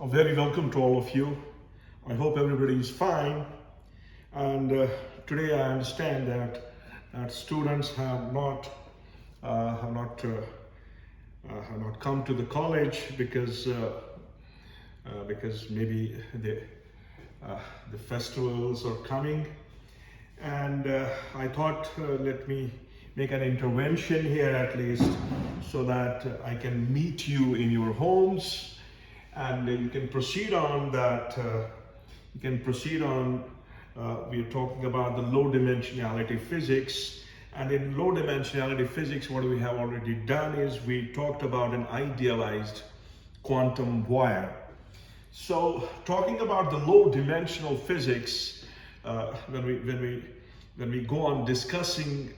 A very welcome to all of you. I hope everybody is fine. And today I understand that students have not come to the college because maybe the festivals are coming. And I thought, let me make an intervention here at least, so that I can meet you in your homes, and you can proceed on that. We are talking about the low dimensionality physics, and in low dimensionality physics, what we have already done is we talked about an idealized quantum wire. So, talking about the low dimensional physics, when we go on discussing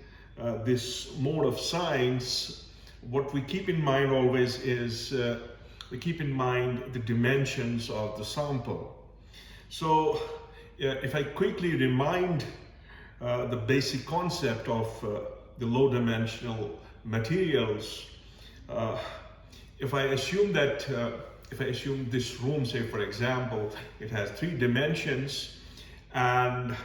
this mode of science, what we keep in mind always is we keep in mind the dimensions of the sample. So, if I quickly remind the basic concept of the low dimensional materials, if I assume this room, say for example, it has 3 dimensions, and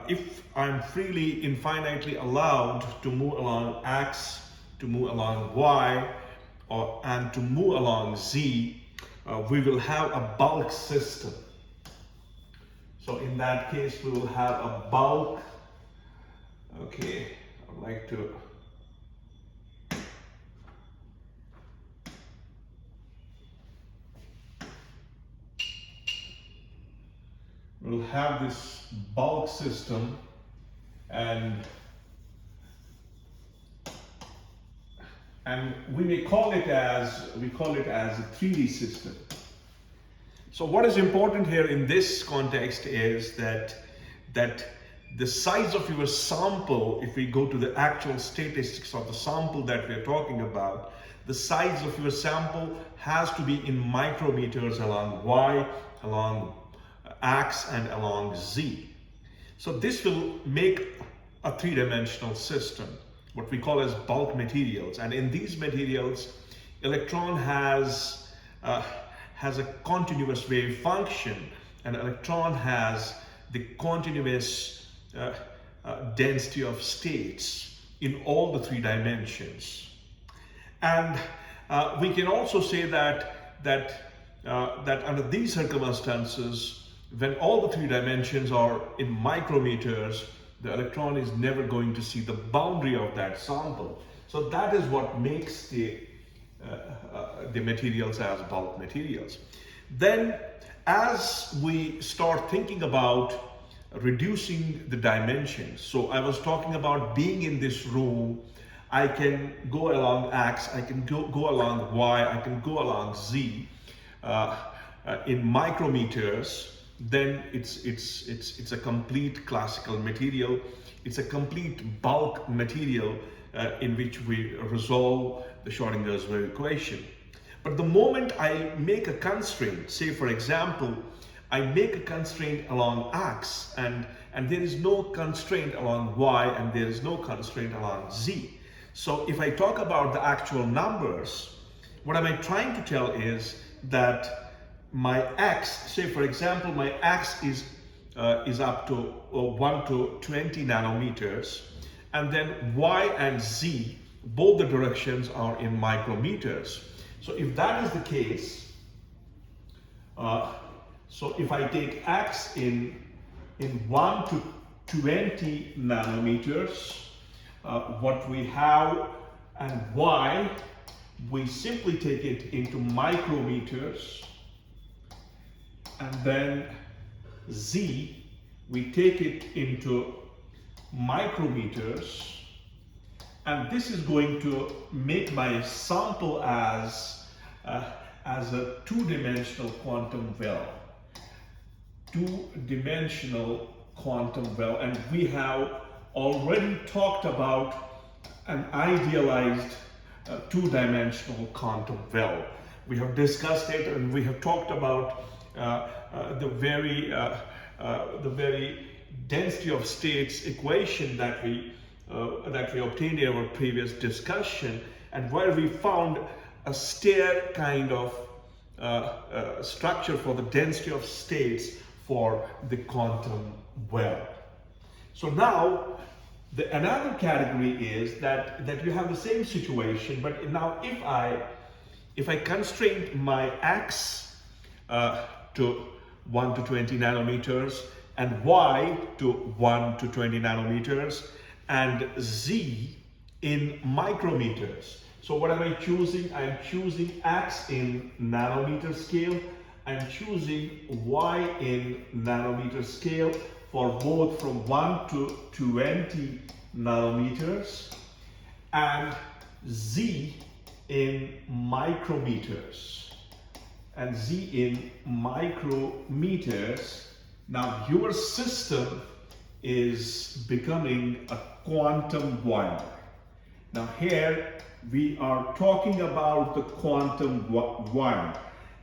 if I'm freely, infinitely allowed to move along X, to move along Y, and to move along Z, we will have a bulk system. So in that case, we will have a bulk. Okay, I'd like to we'll have this bulk system, and we may call it as a 3D system. So what is important here in this context is that the size of your sample, if we go to the actual statistics of the sample that we are talking about, the size of your sample has to be in micrometers along Y, along X, and along Z. So this will make a 3-dimensional system, what we call as bulk materials. And in these materials, electron has a continuous wave function, and electron has the continuous density of states in all the 3 dimensions. And we can also say that under these circumstances, when all the 3 dimensions are in micrometers, the electron is never going to see the boundary of that sample. So that is what makes the materials as bulk materials. Then, as we start thinking about reducing the dimensions, so I was talking about being in this room, I can go along X, I can go along Y, I can go along Z in micrometers. Then it's a complete classical material. It's a complete bulk material in which we resolve the Schrodinger's wave equation. But the moment I make a constraint, say for example, I make a constraint along X, and there is no constraint along Y, and there is no constraint along Z. So if I talk about the actual numbers, what am I trying to tell is that my X, say for example, my X is up to 1 to 20 nanometers, and then Y and Z, both the directions are in micrometers. So if that is the case, so if I take X in 1 to 20 nanometers, what we have, and Y, we simply take it into micrometers, and then Z, we take it into micrometers, and this is going to make my sample as a 2-dimensional quantum well. 2-dimensional quantum well, and we have already talked about an idealized 2-dimensional quantum well. We have discussed it, and we have talked about the very density of states equation that we obtained in our previous discussion, and where we found a stair kind of structure for the density of states for the quantum well. So now another category is that you have the same situation, but now if I constrain my x to 1 to 20 nanometers and y to 1 to 20 nanometers and z in micrometers. So what am I choosing? I'm choosing x in nanometer scale. I'm choosing y in nanometer scale for both from 1 to 20 nanometers and z in micrometers. And z in micrometers. Now your system is becoming a quantum wire. Now here we are talking about the quantum wire,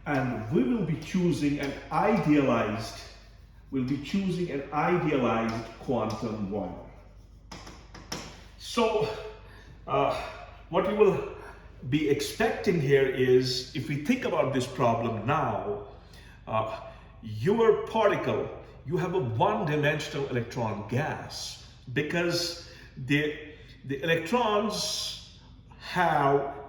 and we will be choosing an idealized quantum wire. So what you will be expecting here is, if we think about this problem now, your particle, you have a one-dimensional electron gas, because the electrons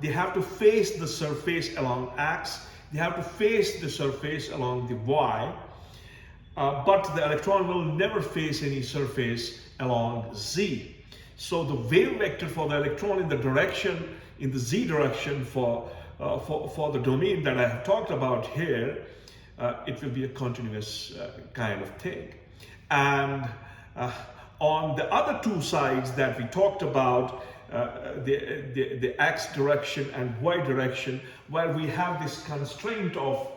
they have to face the surface along x, they have to face the surface along the y, but the electron will never face any surface along z. So the wave vector for the electron in the z direction for the domain that I have talked about here, it will be a continuous kind of thing. And on the other two sides that we talked about, the x direction and y direction, where we have this constraint of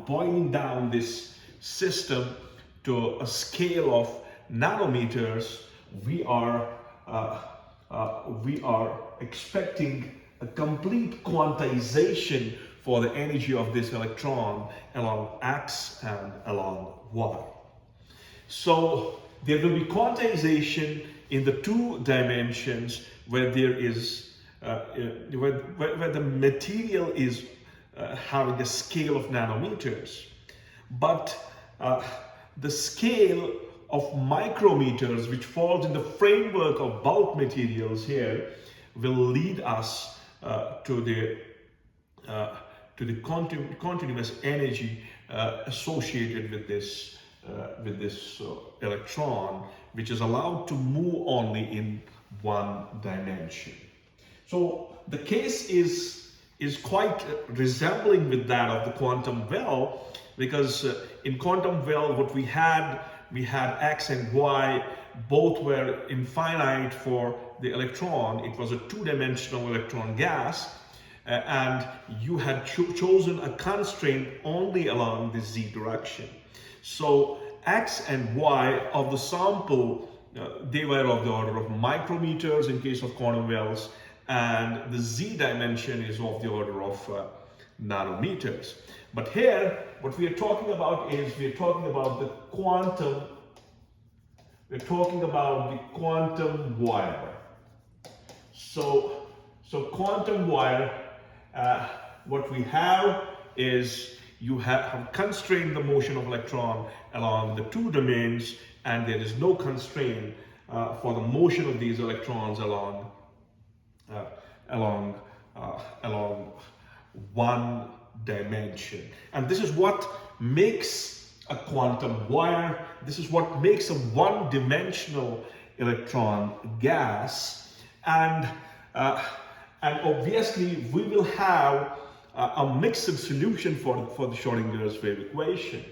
boiling down this system to a scale of nanometers, we are expecting a complete quantization for the energy of this electron along x and along y. So there will be quantization in the two dimensions where there is where the material is having a scale of nanometers, but the scale of micrometers, which falls in the framework of bulk materials here, will lead us to the continuous energy associated with this electron, which is allowed to move only in one dimension. So the case is quite resembling with that of the quantum well, because in quantum well what we had x and y, both were infinite for the electron. It was a two-dimensional electron gas, and you had chosen a constraint only along the z direction. So x and y of the sample, they were of the order of micrometers in case of quantum wells, and the z dimension is of the order of nanometers. But here, what we are talking about is, we're talking about the quantum wire. So quantum wire, what we have is, you have constrained the motion of electron along the two domains, and there is no constraint for the motion of these electrons along one dimension. And this is what makes a quantum wire. This is what makes a one-dimensional electron gas. And obviously we will have a mixed solution for the Schrodinger's wave equation.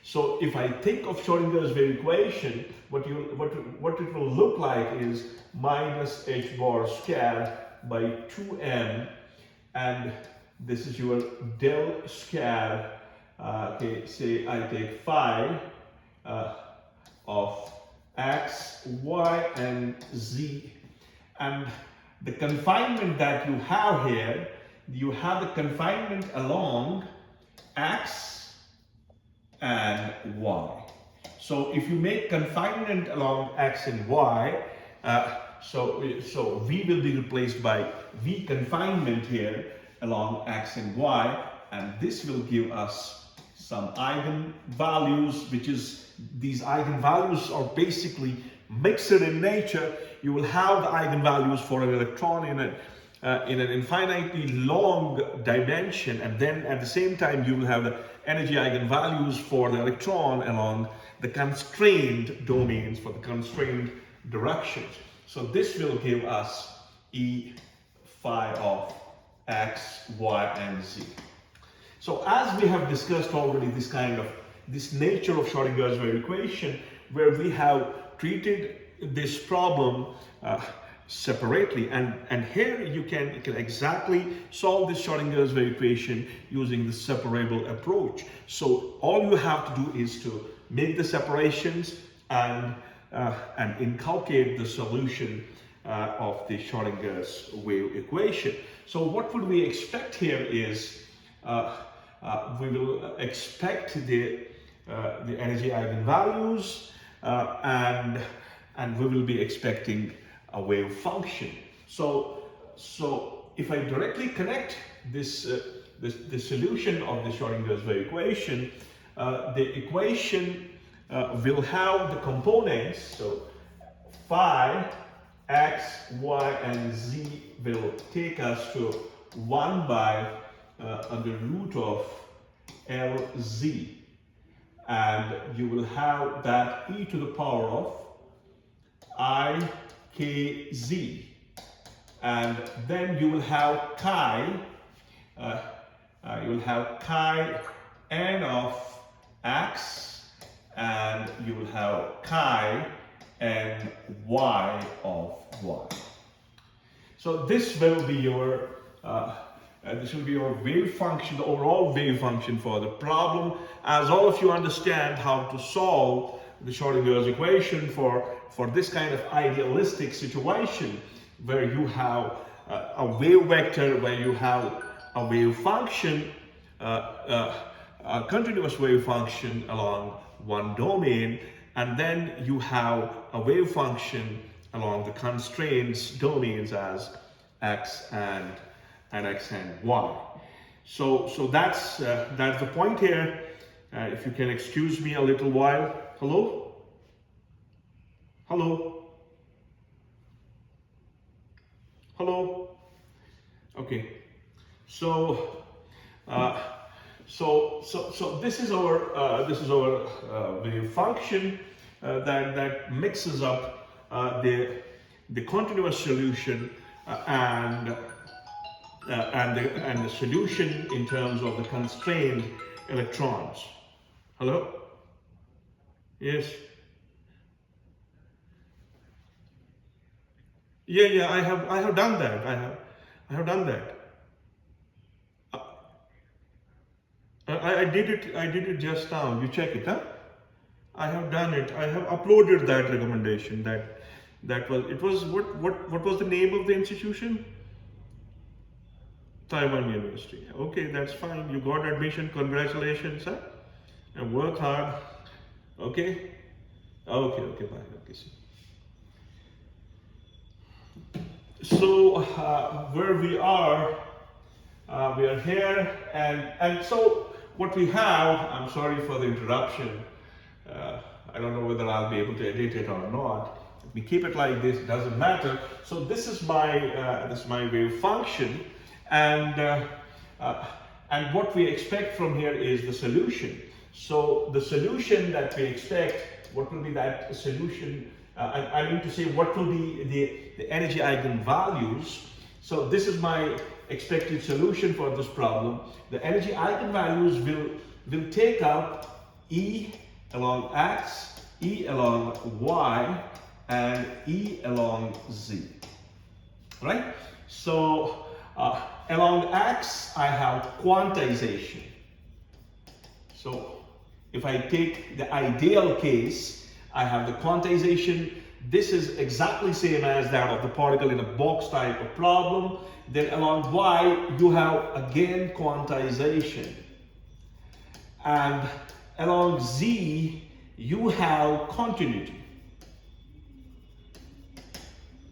So if I think of Schrodinger's wave equation, what it will look like is minus h bar squared by 2m, and this is your del squared. Okay, say I take phi of x, y, and z, and the confinement that you have here, you have the confinement along x and y. So if you make confinement along x and y, so v will be replaced by v confinement here, along x and y, and this will give us some eigenvalues, which is, these eigenvalues are basically mixed in nature. You will have the eigenvalues for an electron in an infinitely long dimension, and then at the same time you will have the energy eigenvalues for the electron along the constrained domains, for the constrained directions. So this will give us E phi of x, y, and z. So as we have discussed already, this nature of Schrödinger's wave equation, where we have treated this problem separately, and here you can exactly solve this Schrödinger's wave equation using the separable approach. So all you have to do is to make the separations and inculcate the solution of the Schrödinger's wave equation. So what would we expect here is we will expect the energy eigenvalues and we will be expecting a wave function. So if I directly connect this the solution of the Schrödinger's wave equation, the equation will have the components. So phi, x, y, and z will take us to 1 by under root of Lz, and you will have that e to the power of I kz, and then you will have chi n of x, and you will have chi n y of y. So this will be your wave function, the overall wave function for the problem. As all of you understand how to solve the Schrödinger's equation for this kind of idealistic situation, where you have a wave vector, where you have a wave function, a continuous wave function along one domain, and then you have a wave function along the constraints domains as x and x and y. So that's the point here. If you can excuse me a little while. Hello? Hello? Hello? Okay. So this is our wave function that mixes up the continuous solution and the solution in terms of the constrained electrons. Hello? Yes? Yeah, I have done that. I have done that. I did it just now. You check it, huh? I have done it. I have uploaded that recommendation. What was the name of the institution? Taiwan University. Okay, that's fine. You got admission. Congratulations, huh? And work hard. Okay? Okay, bye. Okay, see. So where we are here, and so what we have, I'm sorry for the interruption. I don't know whether I'll be able to edit it or not. If we keep it like this, it doesn't matter. So this is my wave function, and what we expect from here is the solution. So the solution that we expect, what will be that solution? I mean to say, what will be the energy eigenvalues? So this is my expected solution for this problem. The energy eigenvalues will take up E along x, E along y, and E along z. Right? So along x, I have quantization. So if I take the ideal case, I have the quantization. This is exactly same as that of the particle in a box type of problem. Then along y, you have again quantization. And along z, you have continuity.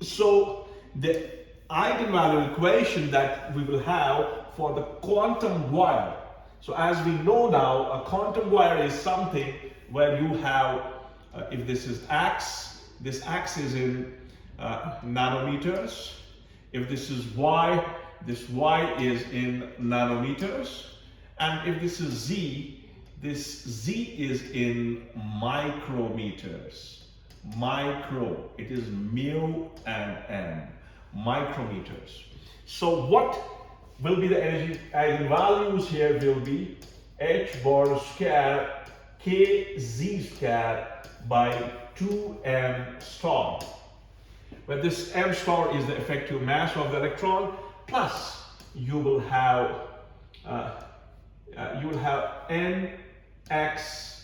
So the eigenvalue equation that we will have for the quantum wire. So as we know now, a quantum wire is something where you have, if this is x, this x is in nanometers. If this is y, this y is in nanometers. And if this is z, this z is in micrometers. Micro, it is mu and m, micrometers. So what will be the energy eigenvalues here will be h bar square kz square by 2m star, where this m star is the effective mass of the electron, plus you will have nx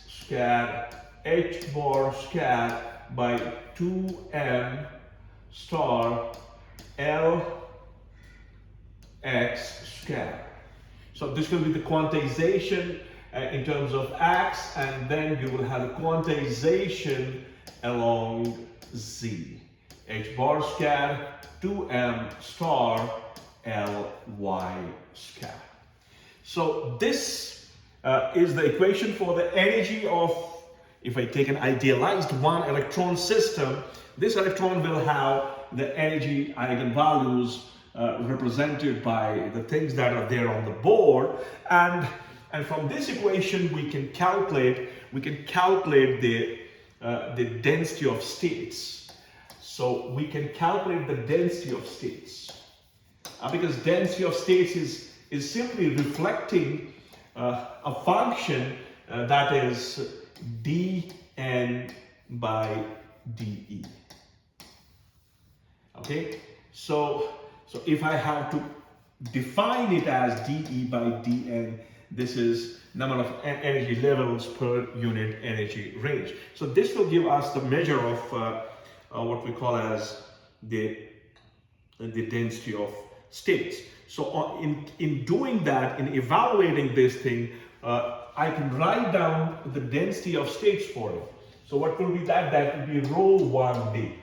square h bar square by 2m star L x square. So this will be the quantization in terms of x, and then you will have a quantization along z. H bar square 2m star L y square. So this is the equation for the energy of, if I take an idealized one electron system, this electron will have the energy eigenvalues represented by the things that are there on the board, and from this equation we can calculate the density of states. So we can calculate the density of states because density of states is simply reflecting a function that is dN by dE. Okay, so if I have to define it as dE by dN, this is number of energy levels per unit energy range. So this will give us the measure of what we call as the density of states. So in doing that, in evaluating this thing, I can write down the density of states for it. So what will be that? That will be rho 1d.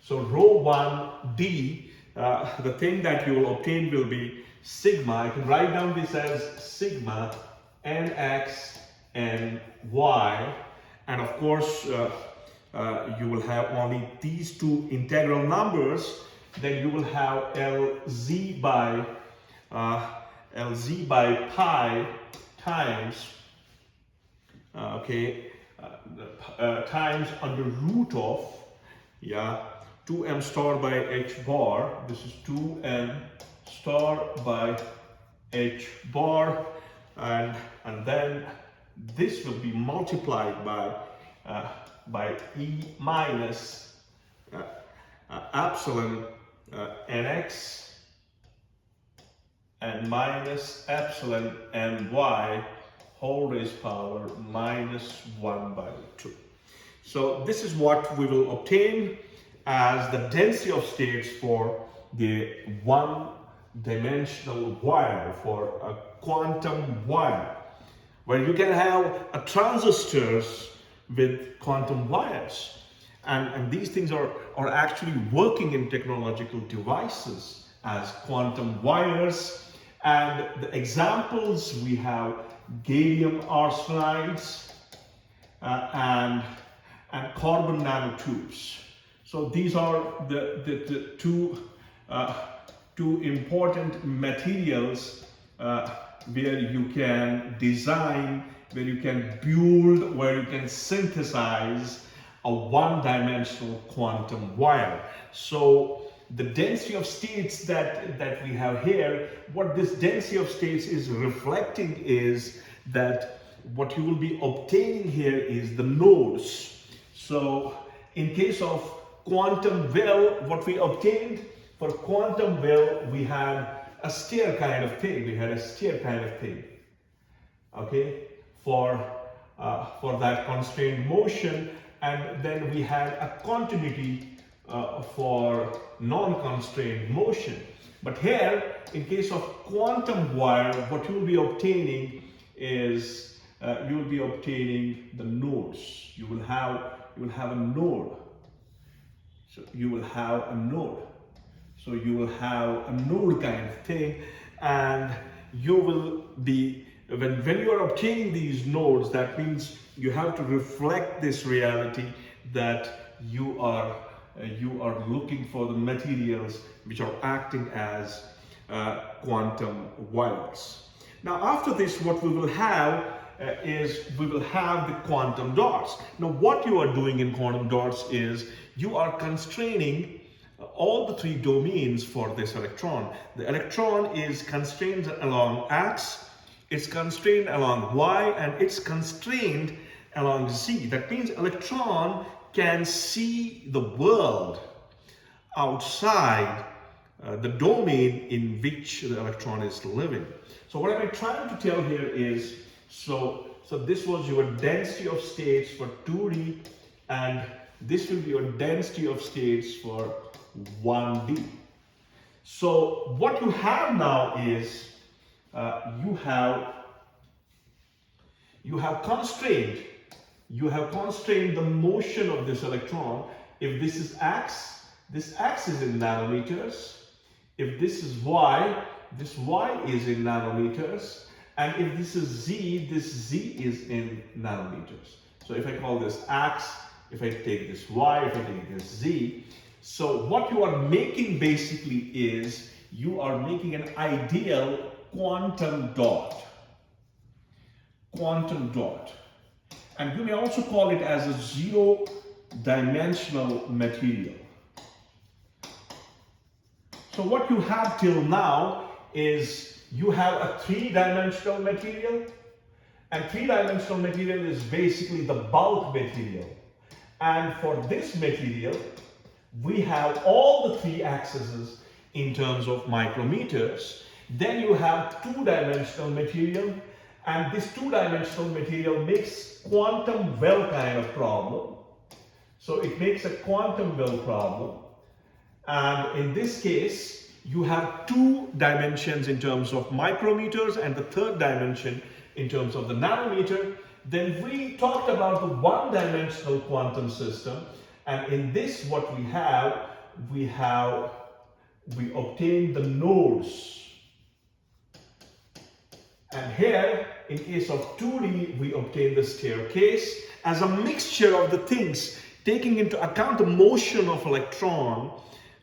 So rho 1d, the thing that you will obtain will be sigma. I can write down this as sigma nx and y, and of course you will have only these two integral numbers. Then you will have Lz by pi times times under root of 2m star by h bar. This is 2m star by h bar, and then this will be multiplied by E minus epsilon nx and minus epsilon ny whole raised power minus 1 by 2. So this is what we will obtain as the density of states for the one-dimensional wire, for a quantum wire, where you can have transistors with quantum wires. And these things are actually working in technological devices as quantum wires. And the examples, we have gallium arsenides and carbon nanotubes. So these are the two important materials where you can design, where you can build, where you can synthesize a one-dimensional quantum wire. So the density of states that we have here, what this density of states is reflecting is that what you will be obtaining here is the nodes. So in case of quantum well, what we obtained for quantum well, we had a stair kind of thing. We had a stair kind of thing. Okay, for that constrained motion, and then we had a continuity for non-constrained motion. But here, in case of quantum wire, what you will be obtaining is you will be obtaining the nodes. You will have a node. So you will have a node. So you will have a node kind of thing, and you will be, when you are obtaining these nodes, that means you have to reflect this reality that you are looking for the materials which are acting as quantum wires. Now after this, what we will have is we will have the quantum dots. Now what you are doing in quantum dots is you are constraining all the three domains for this electron. The electron is constrained along X, it's constrained along Y, and it's constrained along Z. That means electron can see the world outside the domain in which the electron is living. So what I'm trying to tell here is, so this was your density of states for 2D, and this will be your density of states for 1D. So what you have now is you have constrained the motion of this electron. If this is X, this X is in nanometers. If this is Y, this Y is in nanometers. And if this is Z, this Z is in nanometers. So if I call this X, if I take this Y, if I take this Z, so what you are making basically is you are making an ideal quantum dot. Quantum dot. And you may also call it as a zero-dimensional material. So what you have till now is you have a three-dimensional material, and three-dimensional material is basically the bulk material. And for this material, we have all the three axes in terms of micrometers. Then you have two-dimensional material, and this two-dimensional material makes quantum well kind of problem. So it makes a quantum well problem. And in this case, you have two dimensions in terms of micrometers and the third dimension in terms of the nanometer. Then we talked about the one-dimensional quantum system. And in this, what we obtain the nodes. And here, in case of 2D, we obtain the staircase as a mixture of the things, taking into account the motion of electron,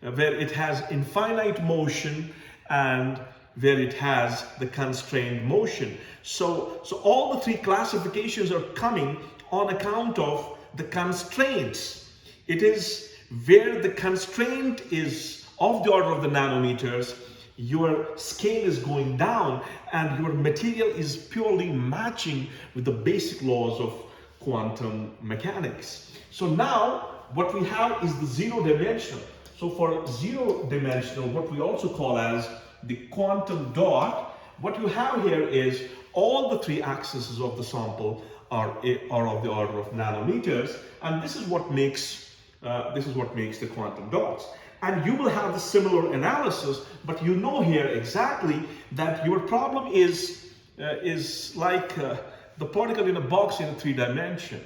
where it has infinite motion and where it has the constrained motion. So all the three classifications are coming on account of the constraints. It is where the constraint is of the order of the nanometers, your scale is going down and your material is purely matching with the basic laws of quantum mechanics. So now what we have is the zero-dimensional. So for zero-dimensional, what we also call as the quantum dot, what you have here is all the three axes of the sample are of the order of nanometers, and this is what makes the quantum dots. And you will have the similar analysis, but you know here exactly that your problem is like the particle in a box in a 3-dimension.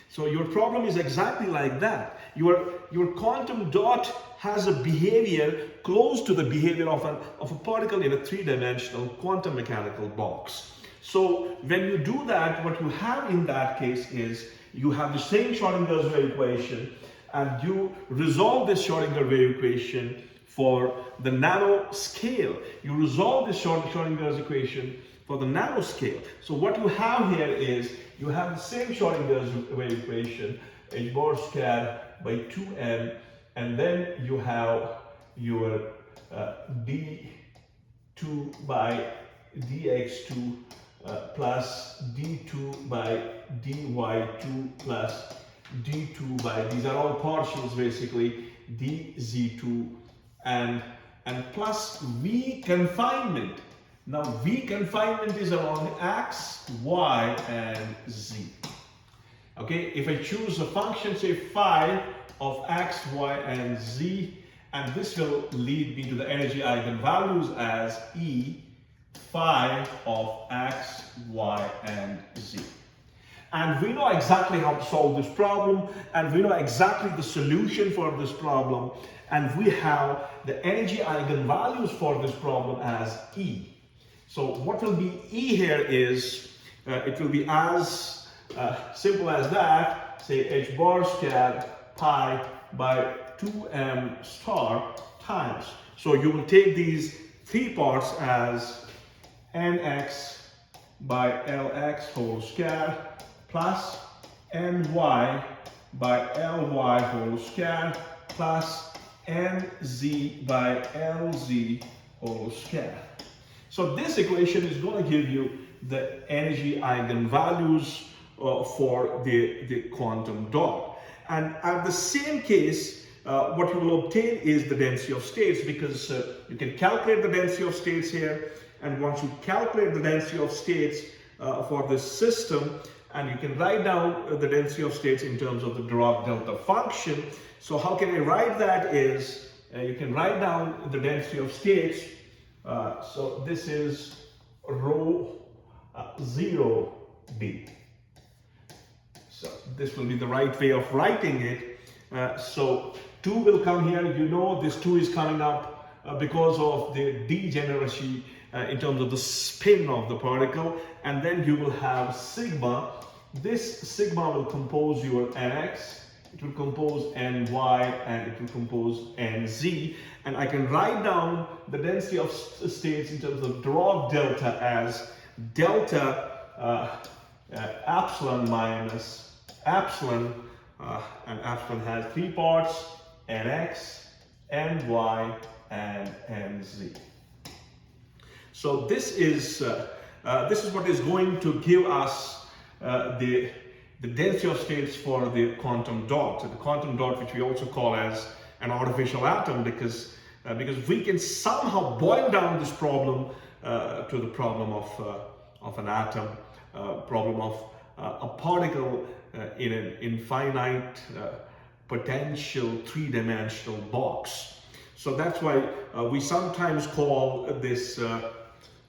So your problem is exactly like that. Your quantum dot has a behavior close to the behavior of a particle in a 3-dimensional quantum mechanical box. So when you do that, what you have in that case is you have the same Schrödinger's wave equation, and you resolve this Schrödinger wave equation for the nanoscale. You resolve this Schrödinger's equation for the nanoscale. So what you have here is you have the same Schrödinger's wave equation, h bar squared by 2m, and then you have your d2 by dx2 plus d2 by dy2 plus d2 by, these are all partials basically, dz2 and plus v confinement. Now v confinement is along x, y and z. Okay, if I choose a function, say phi of x, y and z, and this will lead me to the energy eigenvalues as E phi of x, y and z. And we know exactly how to solve this problem, and we know exactly the solution for this problem, and we have the energy eigenvalues for this problem as E. So what will be E here is, it will be as simple as that, say h bar squared pi by 2m star times. So you will take these three parts as nx by lx whole square plus ny by ly whole square plus nz by lz whole square. So this equation is going to give you the energy eigenvalues for the quantum dot. And at the same case, what you will obtain is the density of states, because you can calculate the density of states here. And once you calculate the density of states for this system, and you can write down the density of states in terms of the Dirac delta function. So how can I write that is, you can write down the density of states. So this is rho 0b. So this will be the right way of writing it. So 2 will come here. You know this 2 is coming up because of the degeneracy in terms of the spin of the particle. And then you will have sigma. This sigma will compose your nx. It will compose ny, and it will compose nz. And I can write down the density of states in terms of Dirac delta as delta epsilon minus epsilon, and epsilon has three parts, nx, ny, and nz. So this is what is going to give us the density of states for the quantum dot. So the quantum dot, which we also call as an artificial atom, because we can somehow boil down this problem to the problem of an atom, problem of a particle in an infinite potential three-dimensional box. So that's why we sometimes call this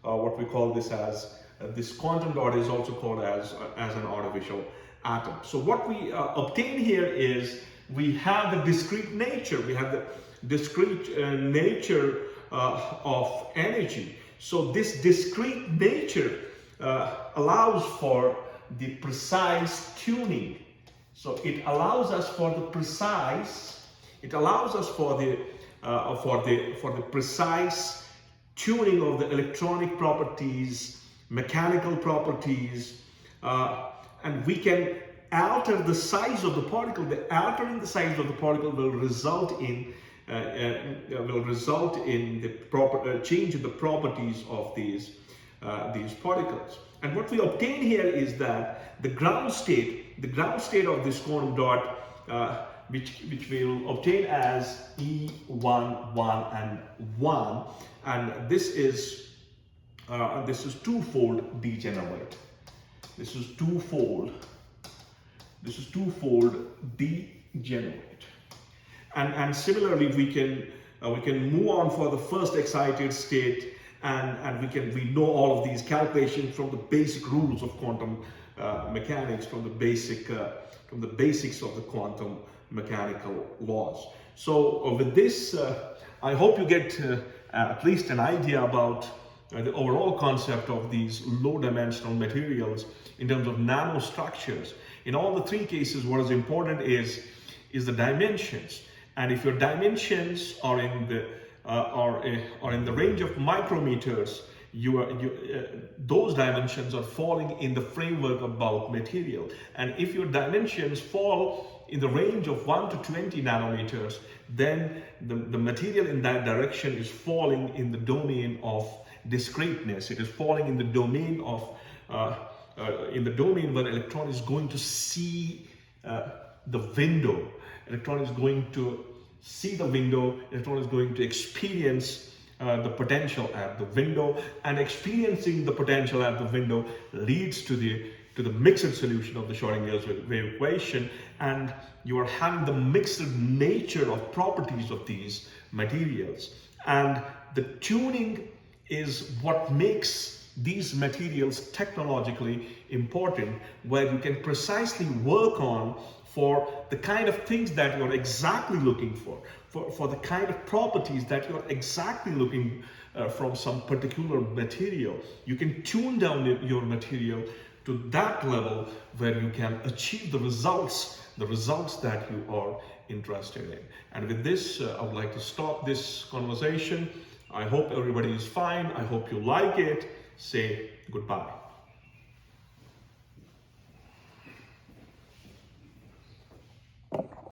what we call this as this quantum dot is also called as an artificial atom. So what we obtain here is we have the discrete nature. We have the discrete nature of energy. So this discrete nature allows for the precise tuning. So it allows us for the precise. It allows us for the precise tuning of the electronic properties, mechanical properties, and we can alter the size of the particle. The altering the size of the particle will result in the proper change in the properties of these particles. And what we obtain here is that the ground state of this quantum dot, which we will obtain as E1, 1, and 1, and this is twofold degenerate. This is twofold degenerate. And similarly, we can move on for the first excited state, and we know all of these calculations from the basic rules of quantum mechanics, from the basics of the quantum mechanical laws. So with this, I hope you get at least an idea about the overall concept of these low-dimensional materials in terms of nanostructures. In all the three cases, what is important is the dimensions. And if your dimensions are in the range of micrometers, those dimensions are falling in the framework of bulk material. And if your dimensions fall in the range of 1 to 20 nanometers, then the material in that direction is falling in the domain of discreteness. It is falling in the domain of where electron is going to see the window. Electron is going to see the window. Electron is going to experience the potential at the window, and experiencing the potential at the window leads to the mixed solution of the Schrödinger's wave equation, and you are having the mixed nature of properties of these materials. And the tuning is what makes these materials technologically important, where you can precisely work on for the kind of things that you're exactly looking for. for the kind of properties that you're exactly looking from some particular material. You can tune down your material to that level where you can achieve the results that you are interested in. And with this, I would like to stop this conversation. I hope everybody is fine. I hope you like it. Say goodbye.